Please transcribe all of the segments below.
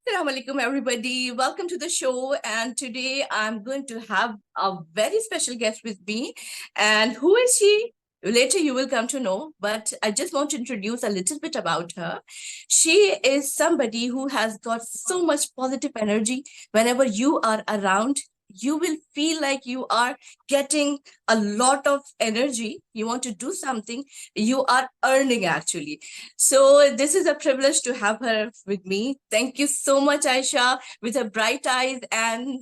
Assalamu alaikum, everybody. Welcome to the show. And today I'm going to have a very special guest with me. And who is she? Later you will come to know, but I just want to introduce a little bit about her. She is somebody who has got so much positive energy. Whenever you are around, you will feel like you are getting a lot of energy. You want to do something, you are earning actually. So this is a privilege to have her with me. Thank you so much, Ayesha. With her bright eyes and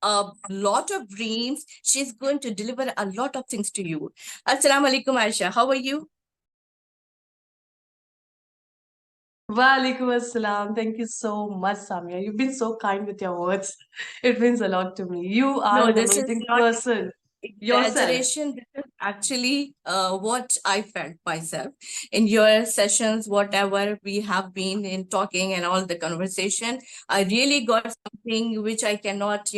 a lot of dreams, she's going to deliver a lot of things to you. Assalamu alaikum, Ayesha. How are you? Walaikum assalam. Thank you so much, Samia. You've been so kind with your words. It means a lot to me. You are No, an this is amazing not person yourself. exaggeration. This is actually what I felt myself in your sessions, whatever we have been in talking and all the conversation. I really got something which I cannot,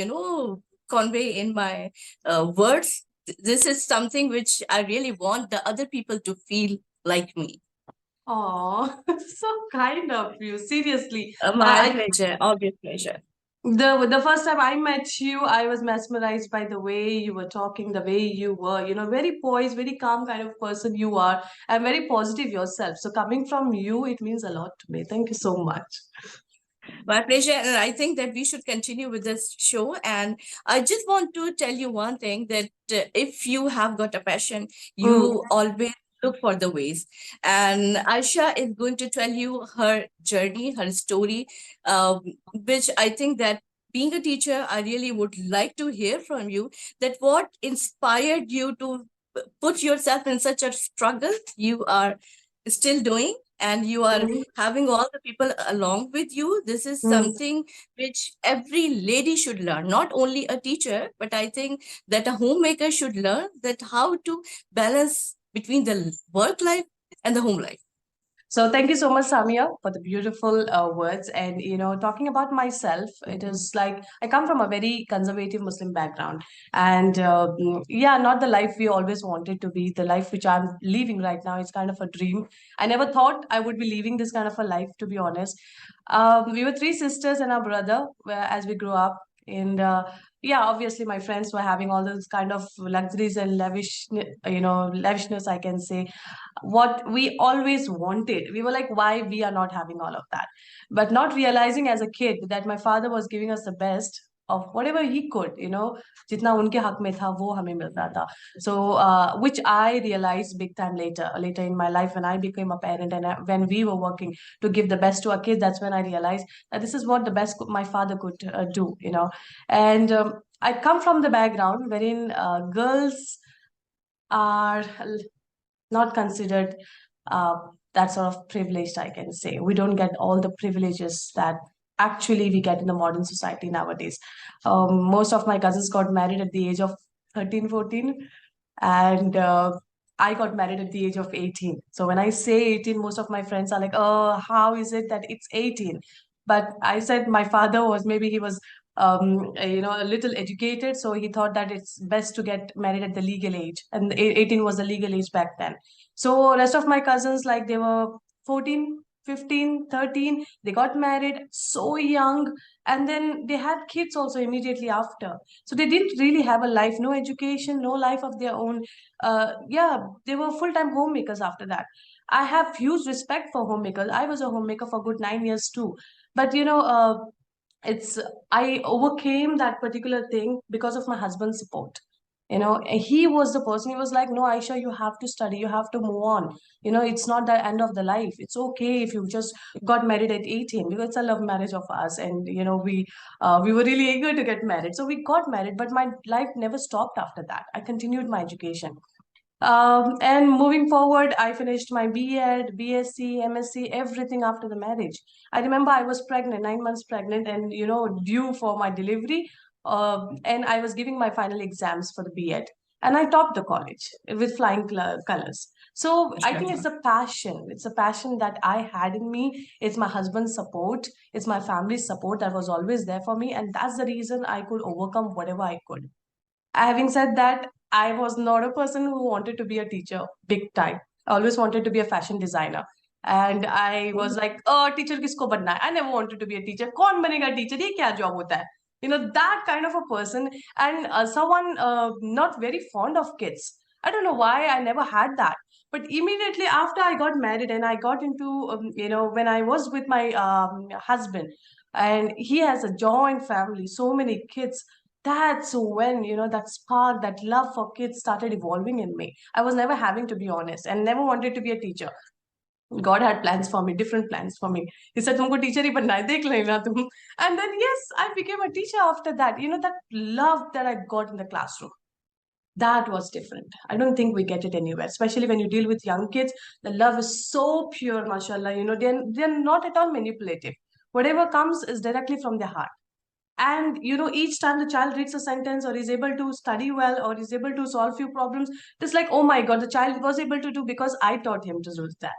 convey in my words. This is something which I really want the other people to feel like me. Oh, so kind of you. Seriously. My pleasure, obvious pleasure. The first time I met you, I was mesmerized by the way you were talking, the way you were, very poised, very calm kind of person you are, and very positive yourself. So coming from you, it means a lot to me. Thank you so much. My pleasure. And I think that we should continue with this show. And I just want to tell you one thing that if you have got a passion, you always look for the ways. And Aisha is going to tell you her journey, her story, which I think that being a teacher, I really would like to hear from you that what inspired you to put yourself in such a struggle you are still doing, and you are having all the people along with you. This is something which every lady should learn, not only a teacher, but I think that a homemaker should learn that how to balance between the work life and the home life. So thank you so much, Samia, for the beautiful words. And talking about myself, it is like I come from a very conservative Muslim background, and yeah, not the life we always wanted to be. The life which I'm living right now is kind of a dream. I never thought I would be living this kind of a life, to be honest. We were three sisters and our brother as we grew up, and yeah, obviously my friends were having all those kind of luxuries and lavishness, I can say, what we always wanted. We were like, why we are not having all of that? But not realizing as a kid that my father was giving us the best of whatever he could, jitna unke haq mein tha, wo hame milta tha. So, which I realized big time later in my life when I became a parent, and when we were working to give the best to our kids, that's when I realized that this is what the best my father could do. And I come from the background wherein girls are not considered uh, that sort of privileged, I can say. We don't get all the privileges that actually we get in the modern society nowadays. Most of my cousins got married at the age of 13, 14, and I got married at the age of 18. So when I say 18, most of my friends are like, oh, how is it that it's 18? But I said my father was, maybe he was a little educated, so he thought that it's best to get married at the legal age, and 18 was the legal age back then. So rest of my cousins, like, they were 14, 15, 13, they got married so young, and then they had kids also immediately after. So they didn't really have a life, no education, no life of their own. Yeah, they were full-time homemakers after that. I have huge respect for homemakers. I was a homemaker for good 9 years too. But it's I overcame that particular thing because of my husband's support. He was the person. He was like, no, Aisha, you have to study, you have to move on. It's not the end of the life. It's okay if you just got married at 18, because it's a love marriage of us, and we were really eager to get married, so we got married. But my life never stopped after that. I continued my education. And moving forward, I finished my B.Ed, B.Sc, M.Sc, everything after the marriage. I remember I was pregnant, 9 months pregnant, and due for my delivery. And I was giving my final exams for the B.Ed, and I topped the college with flying colors. So I think it's a passion. It's a passion that I had in me. It's my husband's support. It's my family's support that was always there for me, and that's the reason I could overcome whatever I could. Having said that, I was not a person who wanted to be a teacher big time. I always wanted to be a fashion designer. And I was like, oh, teacher kisko banna hai? I never wanted to be a teacher. Kaun banega teacher? Ye kya job hota hai? That kind of a person. And someone not very fond of kids. I don't know why I never had that. But immediately after I got married and I got into, when I was with my husband, and he has a joint family, so many kids, that's when, that spark, that love for kids started evolving in me. I was never having, to be honest, and never wanted to be a teacher. God had plans for me, different plans for me. He said, "Tumko teacher hi banna hai, dekh lena tum." And then, yes, I became a teacher after that. That love that I got in the classroom, that was different. I don't think we get it anywhere, especially when you deal with young kids. The love is so pure, mashallah. They're not at all manipulative. Whatever comes is directly from their heart. And each time the child reads a sentence or is able to study well or is able to solve few problems, it's like, oh my god, the child was able to do because I taught him to do that.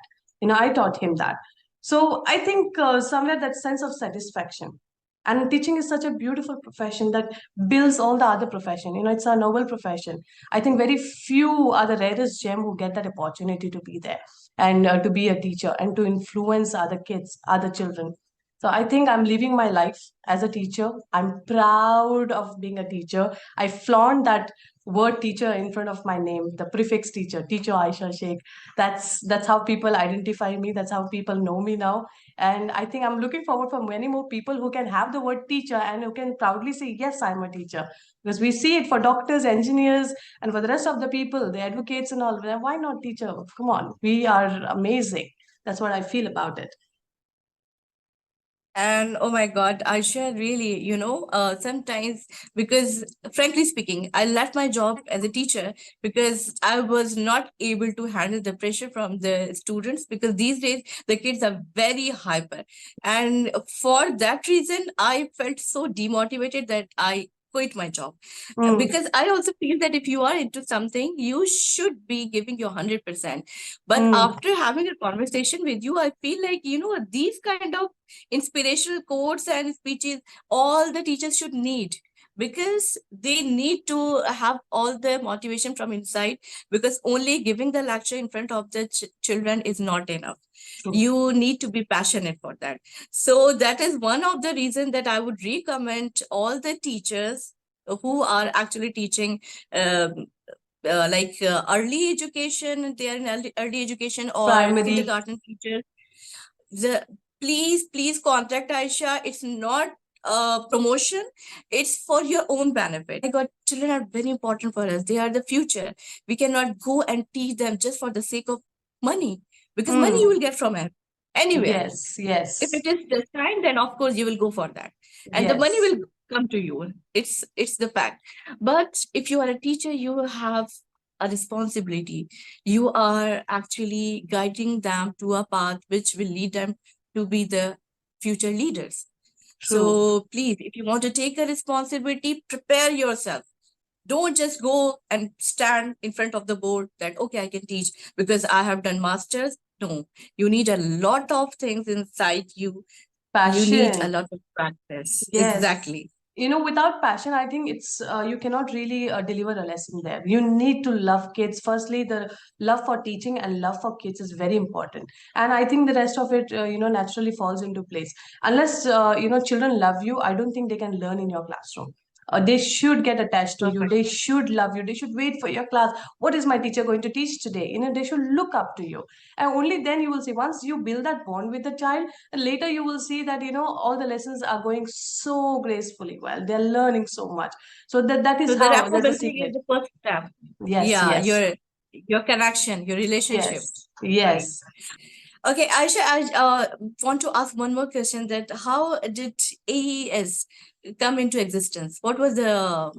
I taught him that. So I think somewhere that sense of satisfaction. And teaching is such a beautiful profession that builds all the other profession. It's a noble profession. I think very few are the rarest gem who get that opportunity to be there and to be a teacher and to influence other kids, other children. So I think I'm living my life as a teacher. I'm proud of being a teacher. I flaunt that word teacher in front of my name, the prefix teacher, teacher Ayesha Shaik. That's how people identify me. That's how people know me now. And I think I'm looking forward for many more people who can have the word teacher and who can proudly say, yes, I'm a teacher. Because we see it for doctors, engineers, and for the rest of the people, the advocates and all. Why not teacher? Come on, we are amazing. That's what I feel about it. And oh my God, Aisha, really, sometimes, because frankly speaking, I left my job as a teacher because I was not able to handle the pressure from the students, because these days the kids are very hyper. And for that reason, I felt so demotivated that I quit my job. Because I also feel that if you are into something, you should be giving your 100%. But after having a conversation with you, I feel like, these kind of inspirational quotes and speeches, all the teachers should need, because they need to have all the motivation from inside, because only giving the lecture in front of the children is not enough. True. You need to be passionate for that. So that is one of the reasons that I would recommend all the teachers who are actually teaching early education, they are in early education, or Primary. kindergarten teachers. Please contact Aisha. It's not a promotion, it's for your own benefit. My God, children are very important for us. They are the future. We cannot go and teach them just for the sake of money, because money you will get from it anywhere. Yes. If it is destined, then of course you will go for that, and the money will come to you. It's the fact. But if you are a teacher, you have a responsibility. You are actually guiding them to a path which will lead them to be the future leaders. True. So please, if you want to take a responsibility, prepare yourself. Don't just go and stand in front of the board that, okay, I can teach because I have done masters. No, you need a lot of things inside you. You need a lot of practice. Yes. Exactly. Without passion, I think it's you cannot really deliver a lesson there. You need to love kids. Firstly, the love for teaching and love for kids is very important. And I think the rest of it, naturally falls into place. Unless, children love you, I don't think they can learn in your classroom. They should get attached to you. They should love you. They should wait for your class. What is my teacher going to teach today? They should look up to you. And only then you will see, once you build that bond with the child, later you will see that, all the lessons are going so gracefully well. They're learning so much. So that is So the how, rapport that's the building is secret. the first step. Yes, Yeah, yes. your connection, your relationship. Yes. Okay, Aisha, I want to ask one more question, that how did AES come into existence? What was the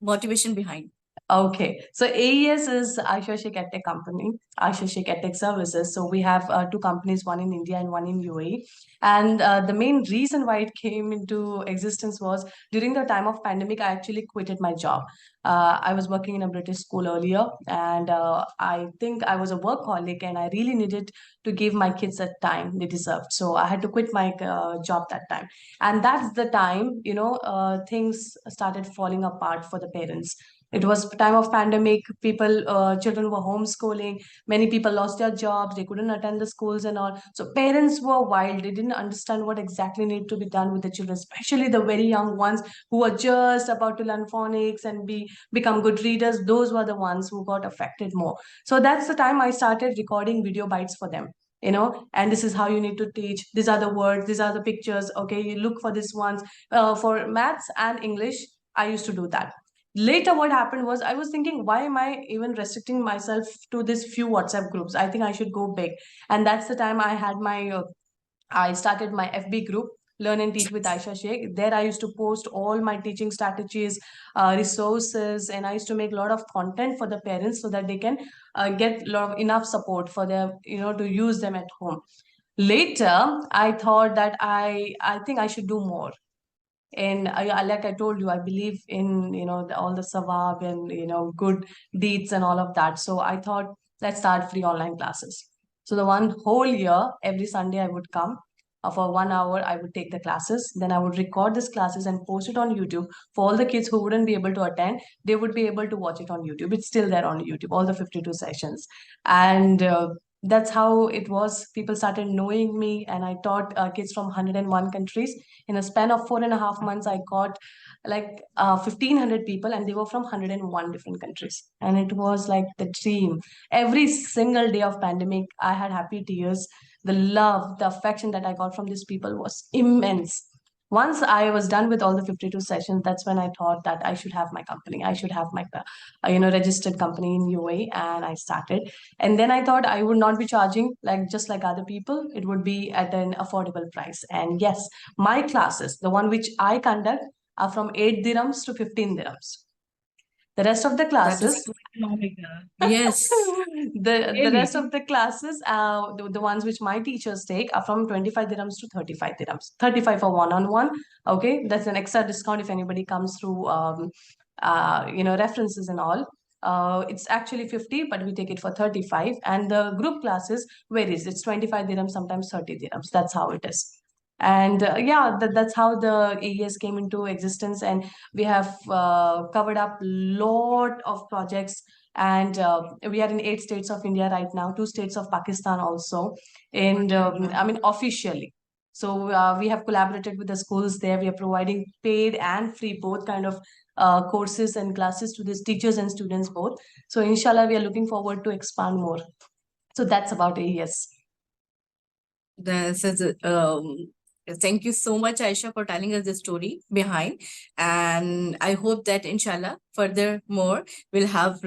motivation behind? Okay, so AES is Ayesha Shaik EdTech company, Ayesha Shaik EdTech Services. So we have two companies, one in India and one in UAE. And the main reason why it came into existence was during the time of pandemic, I actually quitted my job. I was working in a British school earlier, and I think I was a workaholic, and I really needed to give my kids the time they deserved. So I had to quit my job that time, and that's the time things started falling apart for the parents. It was time of pandemic. Children were homeschooling. Many people lost their jobs. They couldn't attend the schools and all. So parents were wild. They didn't understand what exactly needed to be done with the children, especially the very young ones who were just about to learn phonics and become good readers. Those were the ones who got affected more. So that's the time I started recording video bites for them. And this is how you need to teach. These are the words. These are the pictures. Okay, you look for this ones. For maths and English, I used to do that. Later, what happened was I was thinking, why am I even restricting myself to this few WhatsApp groups? I think I should go big. And that's the time I started my FB group, Learn and Teach with Ayesha Shaik. There I used to post all my teaching strategies, resources, and I used to make a lot of content for the parents so that they can get enough support for their, to use them at home. Later, I thought that I think I should do more. And like I told you, I believe in all the sawab and good deeds and all of that. So I thought, let's start free online classes. So the one whole year, every Sunday I would come. For 1 hour, I would take the classes. Then I would record these classes and post it on YouTube. For all the kids who wouldn't be able to attend, they would be able to watch it on YouTube. It's still there on YouTube, all the 52 sessions. And that's how it was. People started knowing me, and I taught kids from 101 countries. In a span of 4.5 months, I got like 1,500 people, and they were from 101 different countries. And it was like the dream. Every single day of pandemic, I had happy tears. The love, the affection that I got from these people was immense. Once I was done with all the 52 sessions, that's when I thought that I should have my company. I should have my, registered company in UAE, and I started. And then I thought I would not be charging just like other people. It would be at an affordable price. And yes, my classes, the one which I conduct, are from 8 dirhams to 15 dirhams. The rest of the That is classes, so economical. Yes, the rest really. of the classes, the ones which my teachers take, are from 25 dirhams to 35 dirhams. 35 for one-on-one. Okay, that's an extra discount if anybody comes through, references and all. It's actually 50, but we take it for 35. And the group classes varies. It's 25 dirhams, sometimes 30 dirhams. That's how it is. And yeah, that's how the AES came into existence. And we have covered up lot of projects. And we are in 8 states of India right now, 2 states of Pakistan also. And I mean, officially. So we have collaborated with the schools there. We are providing paid and free, both kind of courses and classes to these teachers and students both. So inshallah, we are looking forward to expand more. So that's about AES. This is thank you so much, Aisha, for telling us the story behind. And I hope that inshallah, furthermore, we'll have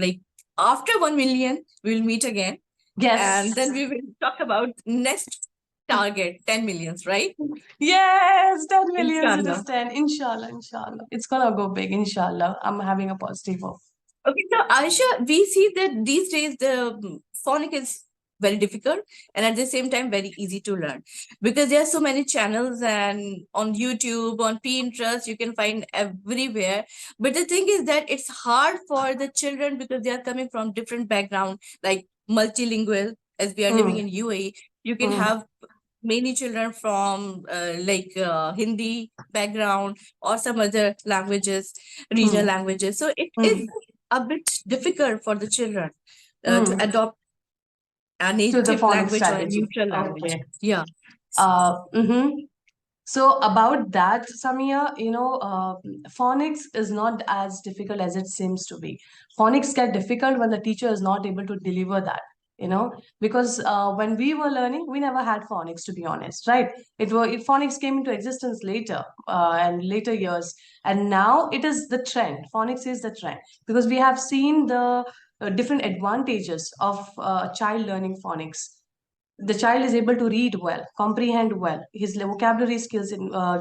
after 1 million, we'll meet again. Yes. And then we will talk about next target, 10 millions, right? Yes, 10 millions. It Inshallah. is 10. Inshallah, inshallah. It's gonna go big, inshallah. I'm having a positive hope. Okay, so Aisha, we see that these days the phonic is very difficult and at the same time very easy to learn because there are so many channels and on YouTube, on Pinterest, you can find everywhere. But the thing is that it's hard for the children because they are coming from different background, like multilingual, as we are living in UAE. You can have many children from Hindi background or some other languages, regional languages. So it is a bit difficult for the children to adopt a native language or a neutral language. Okay. Yeah. So about that, Samia, phonics is not as difficult as it seems to be. Phonics get difficult when the teacher is not able to deliver that. Because when we were learning, we never had phonics, to be honest, right? Phonics came into existence later, and later years, and now it is the trend. Phonics is the trend because we have seen the different advantages of a child learning phonics. The child is able to read well, comprehend well. His vocabulary skills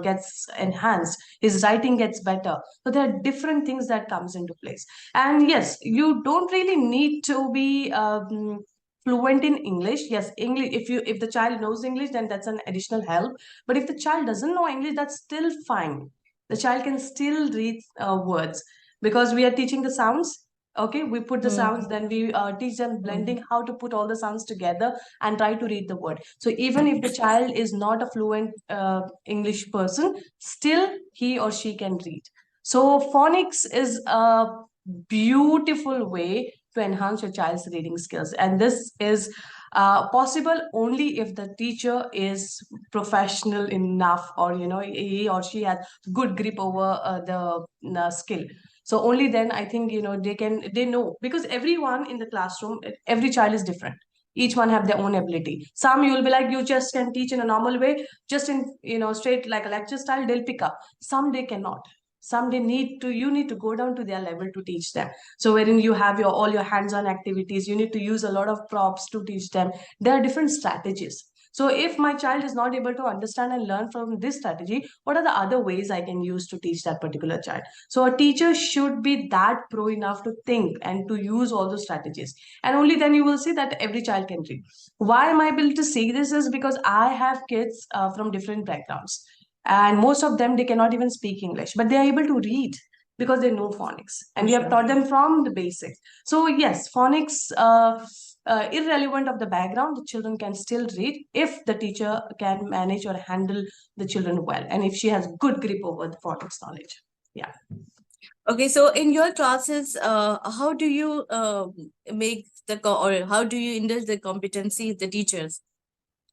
gets enhanced. His writing gets better. So there are different things that comes into place. And yes, you don't really need to be fluent in English. Yes, English. If the child knows English, then that's an additional help. But if the child doesn't know English, that's still fine. The child can still read words because we are teaching the sounds. Okay, we put the sounds, then we teach them blending, how to put all the sounds together and try to read the word. So even if the child is not a fluent English person, still he or she can read. So phonics is beautiful way to enhance your child's reading skills. And this is possible only if the teacher is professional enough, or he or she has good grip over the skill. So only then I think they know, because everyone in the classroom, every child is different. Each one have their own ability. Some you will be like, you just can teach in a normal way, just in straight like a lecture style, they'll pick up. Some they cannot. Some they you need to go down to their level to teach them. So wherein you have all your hands-on activities, you need to use a lot of props to teach them. There are different strategies. So if my child is not able to understand and learn from this strategy, what are the other ways I can use to teach that particular child? So a teacher should be that pro enough to think and to use all those strategies. And only then you will see that every child can read. Why am I able to say this is because I have kids from different backgrounds, and most of them, they cannot even speak English, but they are able to read because they know phonics, and we have taught them from the basics. So yes, phonics, irrelevant of the background, the children can still read if the teacher can manage or handle the children well, and if she has good grip over the phonics knowledge. Yeah. Okay, so in your classes, how do you make or how do you indulge the competency of the teachers?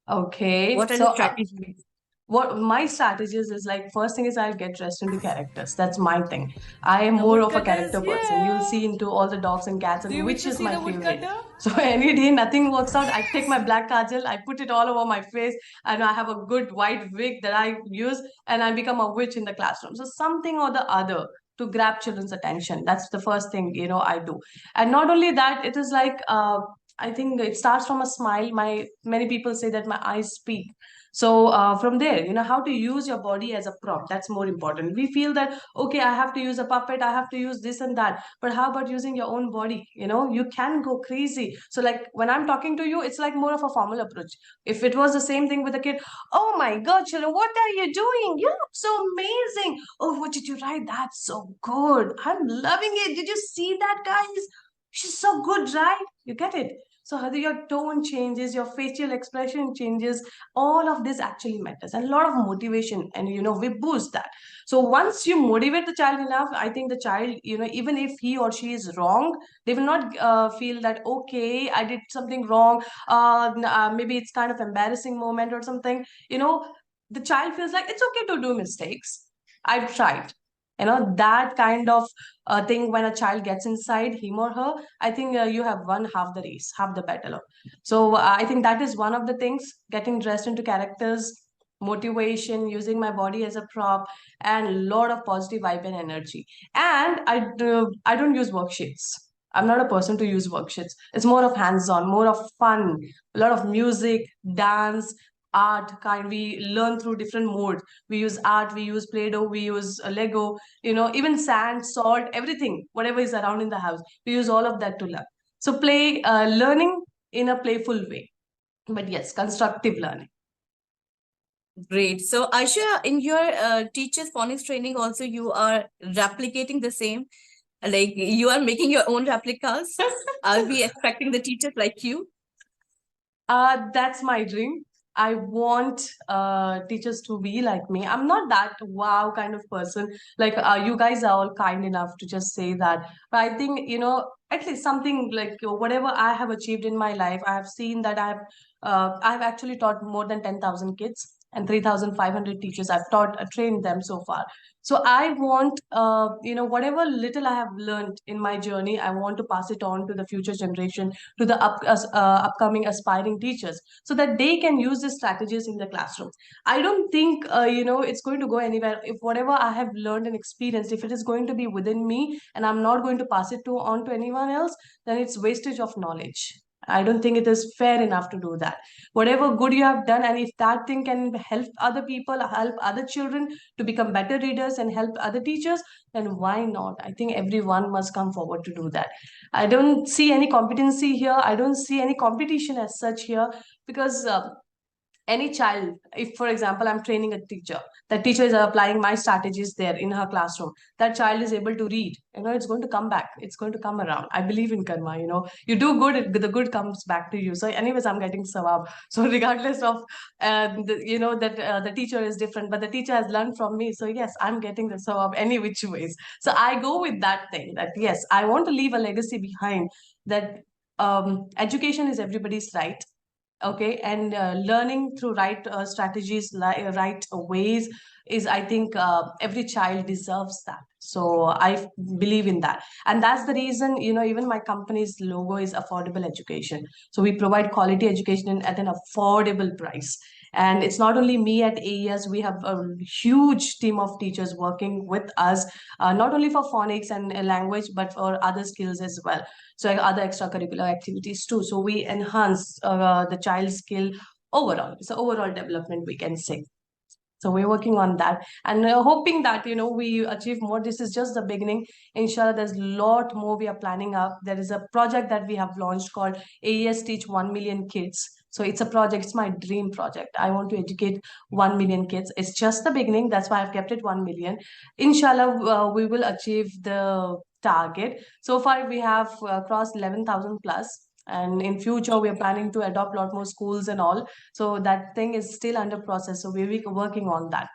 Okay. What are So the strategies? what my strategies is like, first thing is I'll get dressed into characters. That's my thing. I am more of a character person. You'll see into all the dogs and cats, and which is my favorite. So any day nothing works out, I take my black kajal, I put it all over my face, and I have a good white wig that I use, and I become a witch in the classroom. So something or the other to grab children's attention. That's the first thing I do. And not only that, it is like I think it starts from a smile. Many people say that my eyes speak. So from there, how to use your body as a prop. That's more important. We feel that, okay, I have to use a puppet, I have to use this and that. But how about using your own body? You can go crazy. So like when I'm talking to you, it's like more of a formal approach. If it was the same thing with a kid, oh my God, children, what are you doing? You look so amazing. Oh, what did you write? That's so good. I'm loving it. Did you see that, guys? She's so good, right? You get it? So how your tone changes, your facial expression changes, all of this actually matters, and a lot of motivation, and we boost that. So once you motivate the child enough, I think the child, even if he or she is wrong, they will not feel that, okay, I did something wrong, maybe it's kind of embarrassing moment or something. The child feels like it's okay to do mistakes. I've tried. That kind of thing, when a child gets inside him or her, I think you have won half the race, half the battle. So I think that is one of the things: getting dressed into characters, motivation, using my body as a prop, and a lot of positive vibe and energy. And I don't use worksheets. I'm not a person to use worksheets. It's more of hands-on, more of fun, a lot of music, dance, art kind. We learn through different modes. We use art, we use Play-Doh, we use Lego, even sand, salt, everything, whatever is around in the house. We use all of that to learn. So learning in a playful way, but yes, constructive learning. Great. So Ayesha, in your teachers phonics training also, you are replicating the same, like you are making your own replicas. Are we expecting the teachers like you? That's my dream. I want teachers to be like me. I'm not that wow kind of person. Like you guys are all kind enough to just say that. But I think, at least something like whatever I have achieved in my life, I have seen that I've actually taught more than 10,000 kids, and 3,500 teachers I've taught, trained them so far. So I want, whatever little I have learned in my journey, I want to pass it on to the future generation, to the upcoming aspiring teachers, so that they can use these strategies in the classroom. I don't think, it's going to go anywhere. If whatever I have learned and experienced, if it is going to be within me and I'm not going to pass it on to anyone else, then it's wastage of knowledge. I don't think it is fair enough to do that. Whatever good you have done, and if that thing can help other people, help other children to become better readers and help other teachers, then why not? I think everyone must come forward to do that. I don't see any competency here. I don't see any competition as such here, because any child, if for example I'm training a teacher, that teacher is applying my strategies there in her classroom, that child is able to read, it's going to come back, it's going to come around. I believe in karma. You do good, the good comes back to you. So anyways, I'm getting sawab. So regardless of that the teacher is different, but the teacher has learned from me, so yes, I'm getting the sawab any which ways. So I go with that thing, that yes, I want to leave a legacy behind, that education is everybody's right. Okay, and learning through right strategies, right ways, is, I think, every child deserves that. So I believe in that, and that's the reason, even my company's logo is affordable education. So we provide quality education at an affordable price. And it's not only me at AES, we have a huge team of teachers working with us, not only for phonics and language, but for other skills as well. So other extracurricular activities too. So we enhance the child's skill overall. So overall development, we can say. So we're working on that, and hoping that we achieve more. This is just the beginning. Inshallah, there's a lot more we are planning up. There is a project that we have launched called AES Teach 1 million kids. So it's a project, it's my dream project. I want to educate 1 million kids. It's just the beginning. That's why I've kept it 1 million. Inshallah, we will achieve the target. So far, we have crossed 11,000 plus. And in future, we are planning to adopt a lot more schools and all. So that thing is still under process. So we're working on that.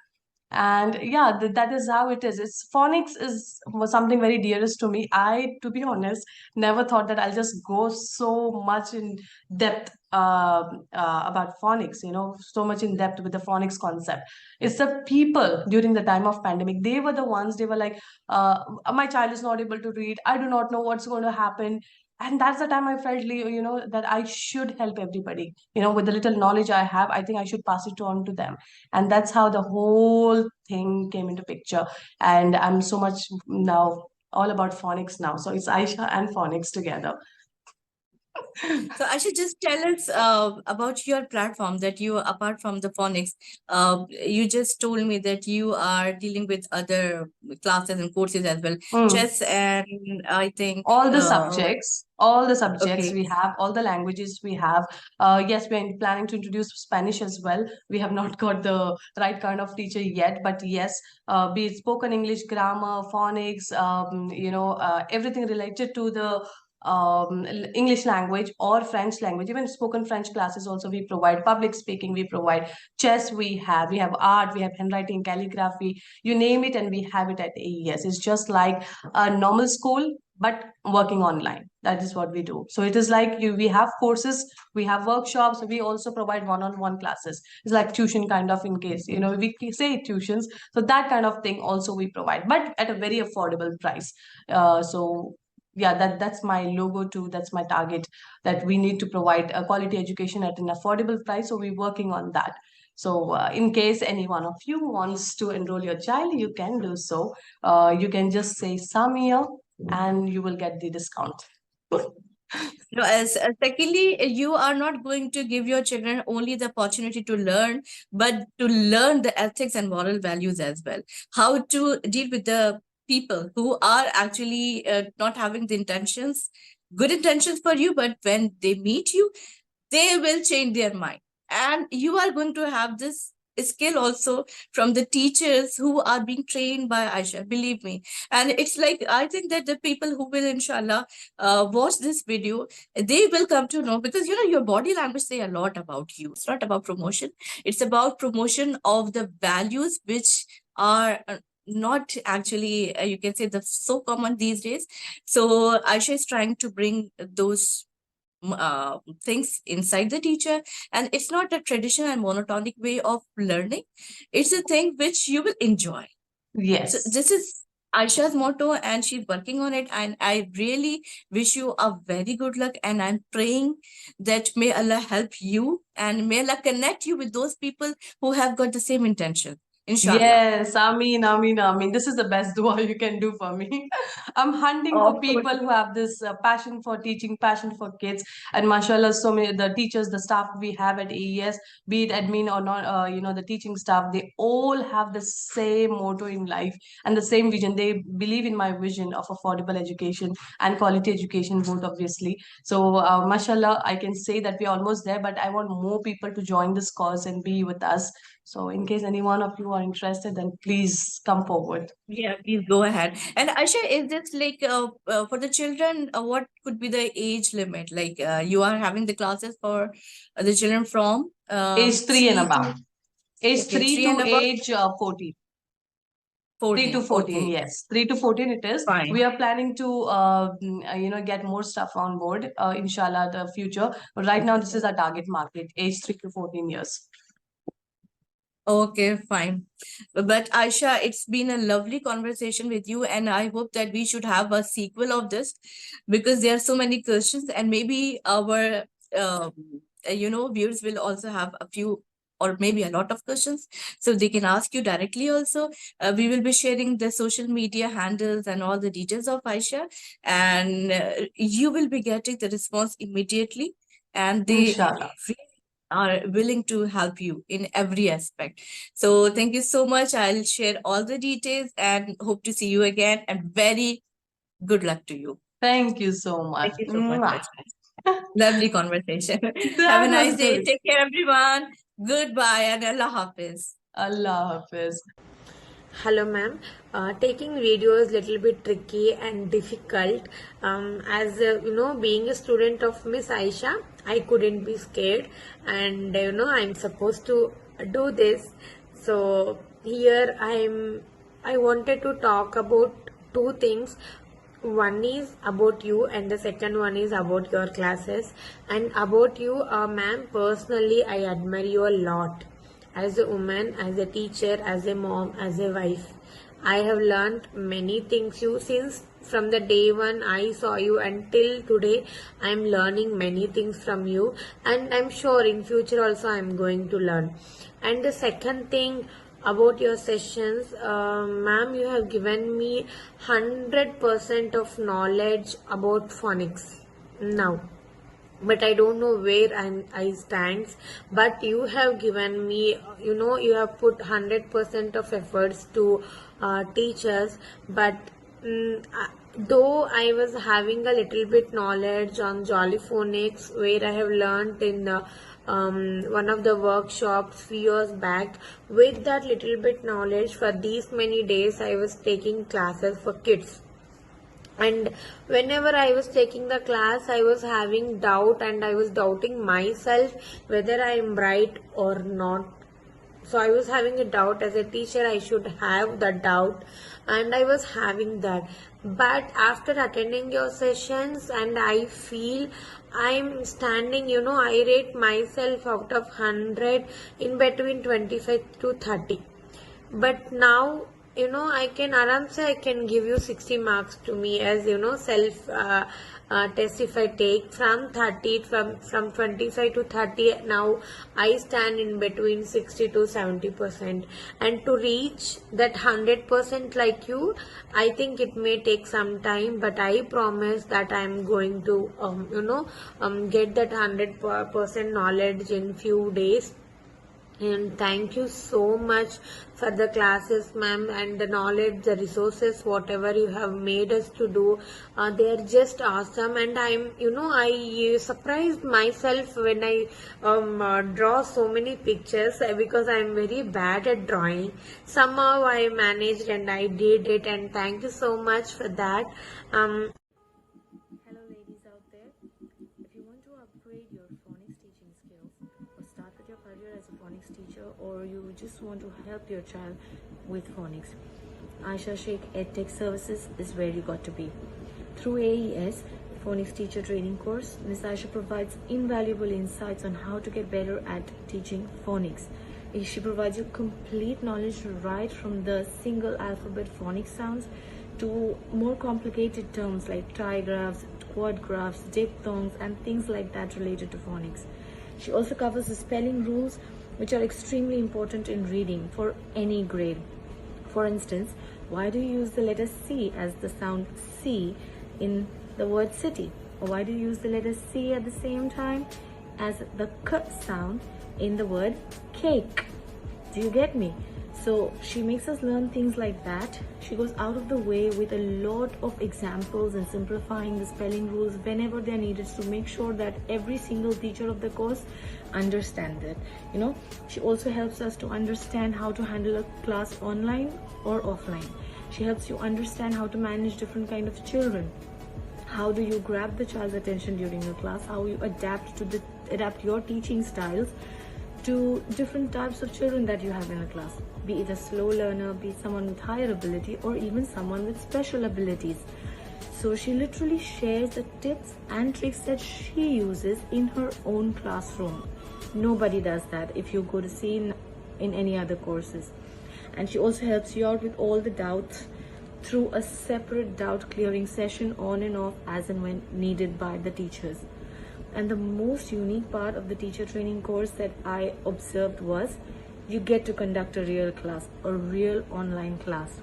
And yeah, that is how it is. It's phonics is was something very dearest to me. I, to be honest, never thought that I'll just go so much in depth about phonics, so much in depth with the phonics concept. It's the people during the time of pandemic. They were the ones, they were like, my child is not able to read. I do not know what's going to happen. And that's the time I felt, that I should help everybody. With the little knowledge I have, I think I should pass it on to them. And that's how the whole thing came into picture. And I'm so much now all about phonics now. So it's Ayesha and phonics together. So I should just tell us about your platform, that you, apart from the phonics, you just told me that you are dealing with other classes and courses as well, chess, and I think all the subjects okay. we have, all the languages we have. Yes, we're planning to introduce Spanish as well. We have not got the right kind of teacher yet, but yes, be it spoken English, grammar, phonics, everything related to the English language or French language, even spoken French classes also we provide. Public speaking we provide. Chess we have art, we have handwriting, calligraphy, you name it, and we have it at AES. It's just like a normal school, but working online. That is what we do. So it is like we have courses, we have workshops, we also provide one-on-one classes. It's like tuition kind of, in case, we say tuitions. So that kind of thing also we provide, but at a very affordable price. So yeah, that's my logo too. That's my target, that we need to provide a quality education at an affordable price. So we're working on that. So in case any one of you wants to enroll your child, you can do so. You can just say Samia and you will get the discount. No, as secondly, you are not going to give your children only the opportunity to learn, but to learn the ethics and moral values as well. How to deal with the people who are actually not having the intentions, good intentions for you, but when they meet you, they will change their mind. And you are going to have this skill also from the teachers who are being trained by Ayesha, believe me. And it's like, I think that the people who will, inshallah, watch this video, they will come to know, because your body language say a lot about you. It's not about promotion, it's about promotion of the values which are not actually, you can say, the so common these days. So Ayesha is trying to bring those things inside the teacher, and it's not a traditional and monotonic way of learning. It's a thing which you will enjoy. Yes, so this is Ayesha's motto, and she's working on it, and I really wish you a very good luck, and I'm praying that may Allah help you and may Allah connect you with those people who have got the same intention. Inshallah. Yes, Ameen, Ameen, Ameen. This is the best dua you can do for me. I'm hunting Of for course. people who have this passion for teaching, passion for kids, and mashallah, so many the teachers, the staff we have at AES, be it admin or not, the teaching staff, they all have the same motto in life and the same vision. They believe in my vision of affordable education and quality education, both obviously. So, mashallah, I can say that we're almost there, but I want more people to join this cause and be with us. So, in case any one of you are interested, then please come forward. Yeah, please go ahead. And Aisha, is this like for the children? What could be the age limit? Like you are having the classes for the children from Age 3 and 3 above. to Age okay 3 3 and to above age 14. 3 to 14. 14, Okay, yes. 3 to 14 it is. fine. We are planning to, get more stuff on board, inshallah, the future. But right now, this is our target market, age 3 to 14 years. Okay, fine. But Aisha, it's been a lovely conversation with you, and I hope that we should have a sequel of this because there are so many questions, and maybe our viewers will also have a few or maybe a lot of questions, so they can ask you directly also. We will be sharing the social media handles and all the details of Aisha, and you will be getting the response immediately, and they Inshallah. are willing to help you in every aspect. So thank you so much. I'll share all the details and hope to see you again. And very good luck to you. Thank you so much. Thank you so much, Mwah. Aisha. Lovely conversation. Have a That nice was day. good. Take care, everyone. Goodbye and Allah Hafiz. Allah Hafiz. Hello, ma'am. Taking video is little bit tricky and difficult. As being a student of Miss Aisha, I couldn't be scared, and I'm supposed to do this. So here I wanted to talk about two things. One is about you, and the second one is about your classes. And about you, ma'am, personally, I admire you a lot as a woman, as a teacher, as a mom, as a wife. I have learned many things you since from the day one I saw you until today. I am learning many things from you, and I'm sure in future also I'm going to learn. And the second thing about your sessions, ma'am, you have given me 100% of knowledge about phonics now, but I don't know where I stands. But you have given me, you have put 100% of efforts to teach us. But though I was having a little bit knowledge on Jolly Phonics, where I have learned in one of the workshops few years back, with that little bit knowledge, for these many days I was taking classes for kids. And whenever I was taking the class, I was having doubt, and I was doubting myself whether I am right or not. So I was having a doubt. As a teacher, I should have the doubt, and I was having that. But after attending your sessions, and I feel I'm standing, I rate myself out of 100 in between 25 to 30. But now, I can aram say I can give you 60 marks to me as, self test. If I take from 30, from 25 to 30, now I stand in between 60 to 70%. And to reach that 100% like you, I think it may take some time, but I promise that I'm going to, get that 100% knowledge in few days. And thank you so much for the classes, ma'am, and the knowledge, the resources, whatever you have made us to do. They are just awesome. And I surprised myself when I draw so many pictures, because I am very bad at drawing. Somehow I managed and I did it, and thank you so much for that. Hello ladies out there. If you want to upgrade your phonics teaching skills or start with your career as a phonics teacher, or you just want to help your child with phonics, Ayesha Shaik EdTech Services is where you got to be. Through AES, Phonics Teacher Training Course, Ms. Ayesha provides invaluable insights on how to get better at teaching phonics. She provides you complete knowledge right from the single alphabet phonics sounds to more complicated terms like trigraphs, quadgraphs, diphthongs, and things like that related to phonics. She also covers the spelling rules which are extremely important in reading for any grade. For instance, why do you use the letter C as the sound C in the word city? Or why do you use the letter C at the same time as the K sound in the word cake? Do you get me? So she makes us learn things like that. She goes out of the way with a lot of examples and simplifying the spelling rules whenever they're needed to make sure that every single teacher of the course understands it. She also helps us to understand how to handle a class online or offline. She helps you understand how to manage different kind of children. How do you grab the child's attention during your class? How you adapt your teaching styles to different types of children that you have in a class, be it a slow learner, be it someone with higher ability, or even someone with special abilities. So she literally shares the tips and tricks that she uses in her own classroom. Nobody does that if you go to see in any other courses. And she also helps you out with all the doubts through a separate doubt clearing session on and off as and when needed by the teachers. And the most unique part of the teacher training course that I observed was you get to conduct a real class, a real online class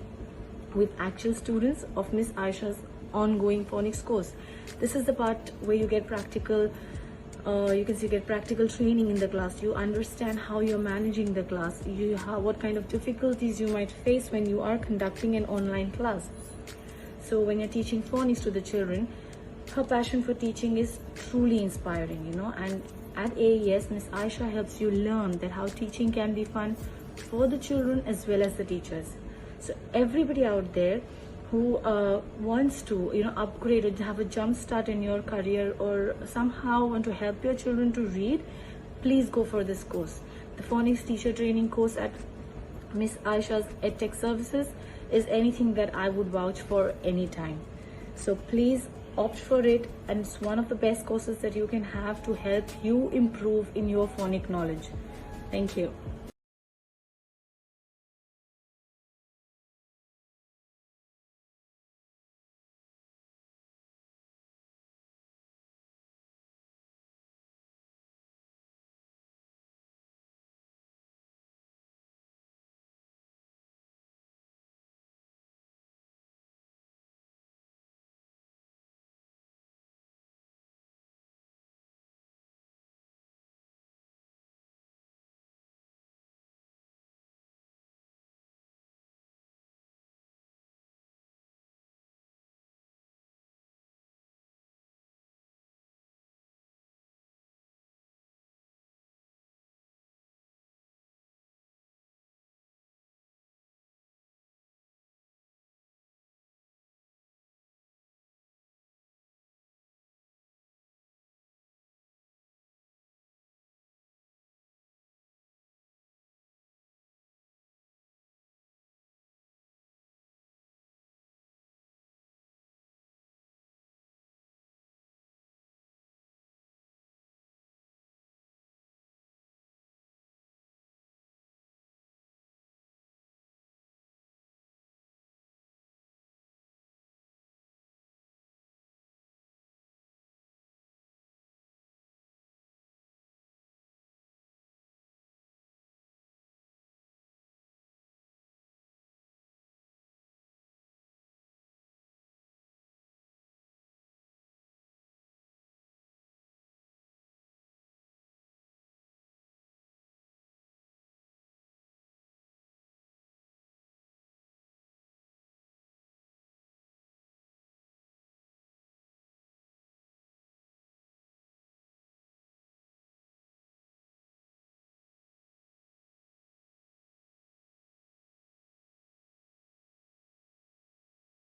with actual students of Miss Ayesha's ongoing phonics course. This is the part where you get practical, you get practical training in the class. You understand how you're managing the class, what kind of difficulties you might face when you are conducting an online class. So when you're teaching phonics to the children, her passion for teaching is truly inspiring, and at AES, Miss Ayesha helps you learn that how teaching can be fun for the children as well as the teachers. So everybody out there who wants to, upgrade or have a jump start in your career, or somehow want to help your children to read, please go for this course. The phonics teacher training course at Miss Ayesha's EdTech Services is anything that I would vouch for any time. So please opt for it, and it's one of the best courses that you can have to help you improve in your phonic knowledge. Thank you.